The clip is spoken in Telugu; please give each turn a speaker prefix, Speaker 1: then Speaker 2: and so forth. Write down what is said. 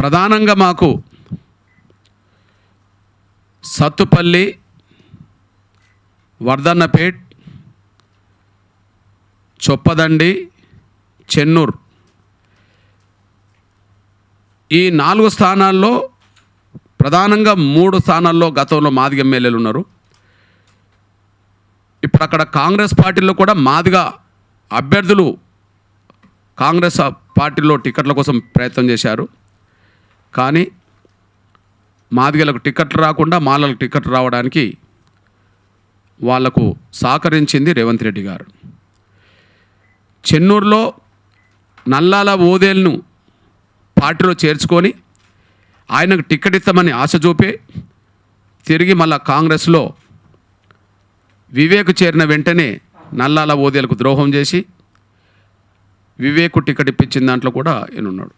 Speaker 1: ప్రధానంగా మాకు సత్తుపల్లి, వర్ధన్నపేట్, చొప్పదండి, చెన్నూరు ఈ 4 స్థానాల్లో ప్రధానంగా 3 స్థానాల్లో గతంలో మాదిగ ఎమ్మెల్యేలు ఉన్నారు. ఇప్పుడు అక్కడ కాంగ్రెస్ పార్టీలో కూడా మాదిగ అభ్యర్థులు కాంగ్రెస్ పార్టీలో టికెట్ల కోసం ప్రయత్నం చేశారు. కానీ మాదిగలకు టికెట్లు రాకుండా మాలలకు టికెట్లు రావడానికి వాళ్లకు సహకరించింది రేవంత్ రెడ్డి గారు. చెన్నూరులో నల్లాల ఓదేల్ను పార్టీలో చేర్చుకొని ఆయనకు టికెట్ ఇస్తామని ఆశ చూపి తిరిగి మళ్ళా కాంగ్రెస్లో వివేక్ చేరిన వెంటనే నల్లాల ఓదేలకు ద్రోహం చేసి వివేక్ టికెట్ ఇప్పించిన దాంట్లో కూడా ఈయనున్నాడు.